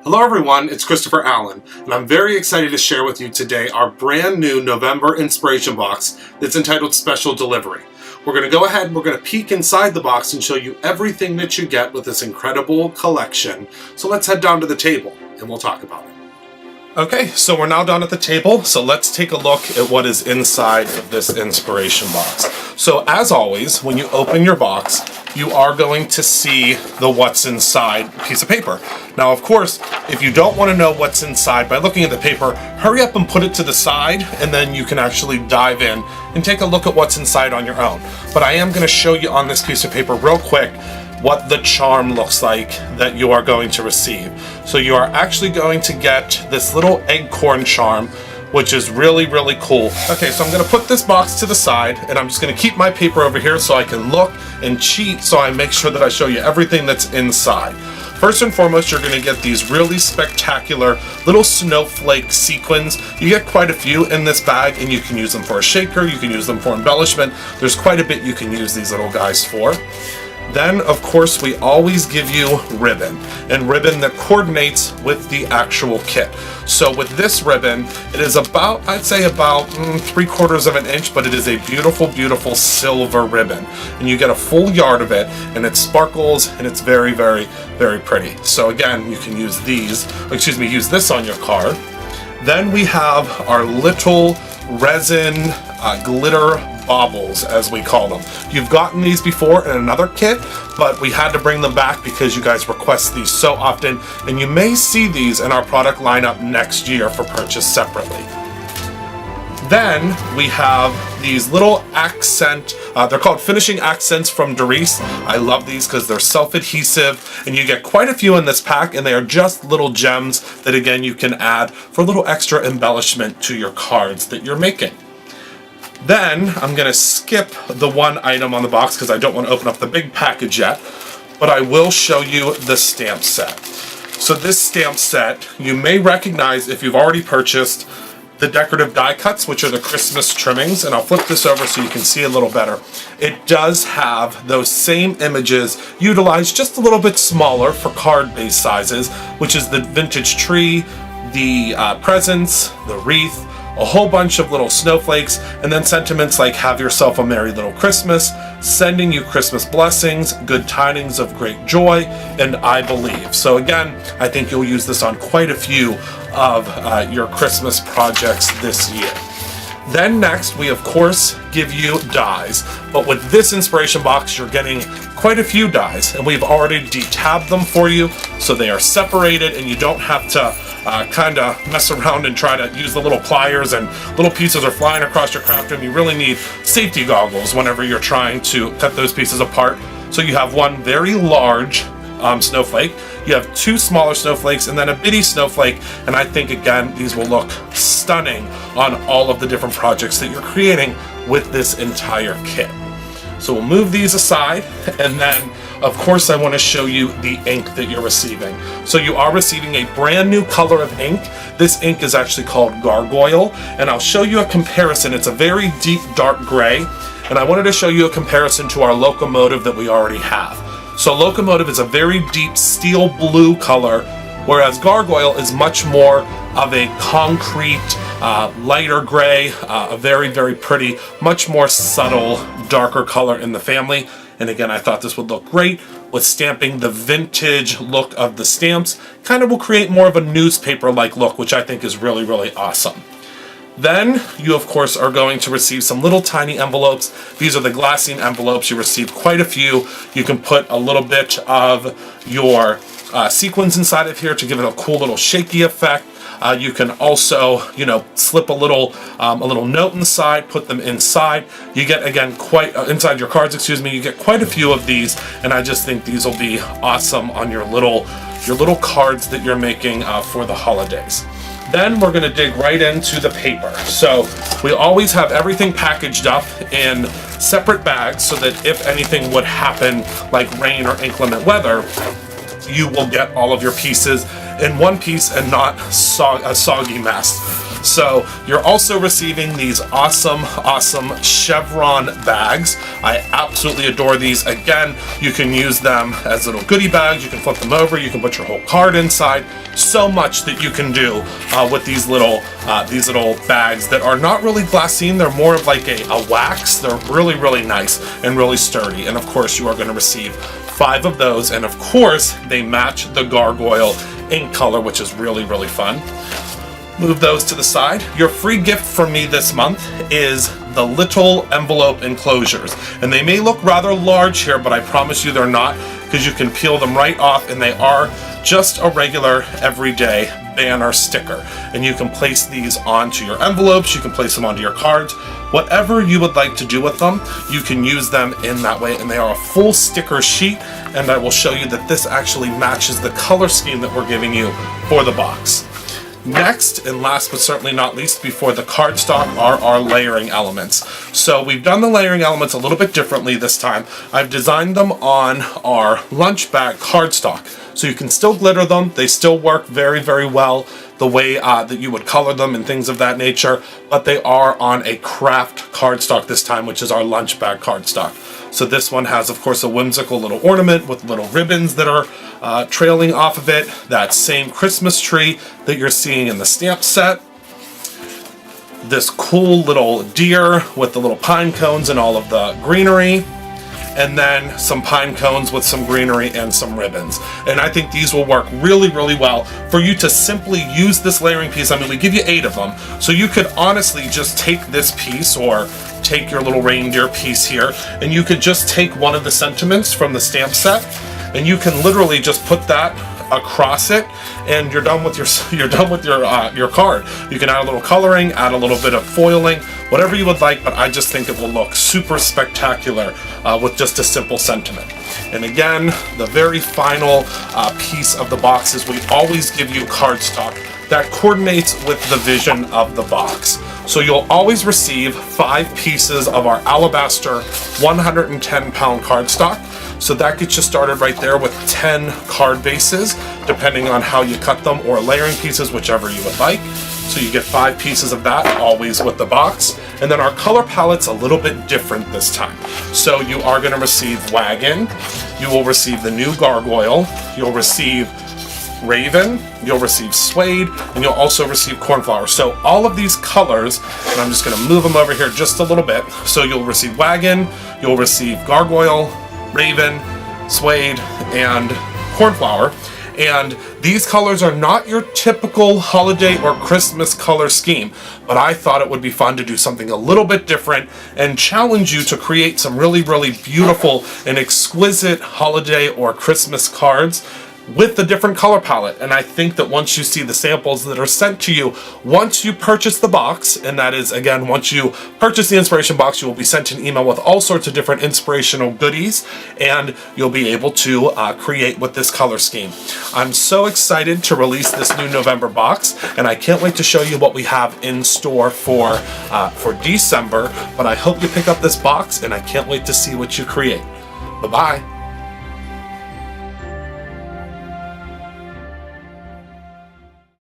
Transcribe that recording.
Hello everyone, it's Christopher Allen, and I'm very excited to share with you today our brand new November inspiration box that's entitled Special Delivery. We're going to go ahead and we're going to peek inside the box and show you everything that you get with this incredible collection. So let's head down to the table and we'll talk about it. Okay, so we're now down at the table, so let's take a look at what is inside of this inspiration box. So as always, when you open your box, you are going to see the what's inside piece of paper. Now, of course, if you don't want to know what's inside by looking at the paper, hurry up and put it to the side, and then you can actually dive in and take a look at what's inside on your own. But I am going to show you on this piece of paper real quick what the charm looks like that you are going to receive. So you are actually going to get this little acorn charm, which is really, really cool. Okay, so I'm gonna put this box to the side and I'm just gonna keep my paper over here so I can look and cheat, so I make sure that I show you everything that's inside. First and foremost, you're gonna get these really spectacular little snowflake sequins. You get quite a few in this bag, and you can use them for a shaker, you can use them for embellishment. There's quite a bit you can use these little guys for. Then, of course, we always give you ribbon, and ribbon that coordinates with the actual kit. So with this ribbon, it is about, I'd say about 3/4 of an inch, but it is a beautiful, beautiful silver ribbon. And you get a full yard of it, and it sparkles, and it's very, very, very pretty. So again, you can use use this on your card. Then we have our little resin glitter baubles, as we call them. You've gotten these before in another kit, but we had to bring them back because you guys request these so often, and you may see these in our product lineup next year for purchase separately. Then we have these little accent, they're called finishing accents from Darice. I love these because they're self-adhesive, and you get quite a few in this pack, and they are just little gems that again you can add for a little extra embellishment to your cards that you're making. Then I'm going to skip the one item on the box because I don't want to open up the big package yet, but I will show you the stamp set. So this stamp set, you may recognize if you've already purchased the decorative die cuts, which are the Christmas trimmings, and I'll flip this over so you can see a little better. It does have those same images utilized just a little bit smaller for card-based sizes, which is the vintage tree, the presents, the wreath, a whole bunch of little snowflakes, and then sentiments like have yourself a merry little Christmas, sending you Christmas blessings, good tidings of great joy, and I believe. So again, I think you'll use this on quite a few of your Christmas projects this year. Then next, we of course give you dies, but with this inspiration box, you're getting quite a few dies, and we've already detabbed them for you, so they are separated, and you don't have to kind of mess around and try to use the little pliers, and little pieces are flying across your craft, and you really need safety goggles whenever you're trying to cut those pieces apart. So you have one very large snowflake, you have two smaller snowflakes, and then a bitty snowflake, and I think again these will look stunning on all of the different projects that you're creating with this entire kit. So we'll move these aside, and then of course I want to show you the ink that you're receiving. So you are receiving a brand new color of ink. This ink is actually called Gargoyle, and I'll show you a comparison. It's a very deep dark gray, and I wanted to show you a comparison to our Locomotive that we already have. So Locomotive is a very deep steel blue color, whereas Gargoyle is much more of a concrete, lighter gray, a very, very pretty, much more subtle, darker color in the family. And again, I thought this would look great with stamping the vintage look of the stamps. Kind of will create more of a newspaper-like look, which I think is really, really awesome. Then you, of course, are going to receive some little tiny envelopes. These are the glassine envelopes. You receive quite a few. You can put a little bit of your sequins inside of here to give it a cool little shaky effect. You can also, slip a little note inside, put them inside. You get, again, inside your cards, you get quite a few of these, and I just think these will be awesome on your little cards that you're making for the holidays. Then we're going to dig right into the paper. So we always have everything packaged up in separate bags so that if anything would happen, like rain or inclement weather, you will get all of your pieces in one piece and not a soggy mess. So you're also receiving these awesome chevron bags. I absolutely adore these. Again, you can use them as little goodie bags. You can flip them over. You can put your whole card inside. So much that you can do with these little bags that are not really glassine. They're more of like a wax. They're really nice and really sturdy. And of course, you are going to receive 5 of those. And of course, they match the Gargoyle ink color, which is really fun. Move those to the side. Your free gift from me this month is the little envelope enclosures. And they may look rather large here, but I promise you they're not, because you can peel them right off, and they are just a regular everyday banner sticker. And you can place these onto your envelopes, you can place them onto your cards, whatever you would like to do with them, you can use them in that way. And they are a full sticker sheet, and I will show you that this actually matches the color scheme that we're giving you for the box. Next, and last but certainly not least, before the cardstock, are our layering elements. So we've done the layering elements a little bit differently this time. I've designed them on our lunch bag cardstock. So you can still glitter them. They still work very well the way that you would color them and things of that nature, but they are on a craft cardstock this time, which is our lunch bag cardstock. So this one has, of course, a whimsical little ornament with little ribbons that are trailing off of it. That same Christmas tree that you're seeing in the stamp set. This cool little deer with the little pine cones and all of the greenery. And then some pine cones with some greenery and some ribbons. And I think these will work really well for you to simply use this layering piece. I mean, we give you 8 of them, so you could honestly just take this piece, or take your little reindeer piece here, and you could just take one of the sentiments from the stamp set, and you can literally just put that across it, and you're done with your card. You can add a little coloring, add a little bit of foiling, whatever you would like, but I just think it will look super spectacular with just a simple sentiment. And again, the very final piece of the box is we always give you cardstock that coordinates with the vision of the box. So you'll always receive 5 pieces of our Alabaster 110-pound cardstock. So that gets you started right there with 10 card bases, depending on how you cut them, or layering pieces, whichever you would like. So you get 5 pieces of that, always with the box. And then our color palette's a little bit different this time. So you are going to receive Wagon, you will receive the new Gargoyle, you'll receive Raven, you'll receive Suede, and you'll also receive Cornflower. So all of these colors, and I'm just going to move them over here just a little bit. So you'll receive Wagon, you'll receive Gargoyle, Raven, Suede, and Cornflower. And these colors are not your typical holiday or Christmas color scheme, but I thought it would be fun to do something a little bit different and challenge you to create some really beautiful and exquisite holiday or Christmas cards with the different color palette. And I think that once you see the samples that are sent to you, once you purchase the box, and that is, again, once you purchase the inspiration box, you will be sent an email with all sorts of different inspirational goodies, and you'll be able to create with this color scheme. I'm so excited to release this new November box, and I can't wait to show you what we have in store for December, but I hope you pick up this box, and I can't wait to see what you create. Bye-bye.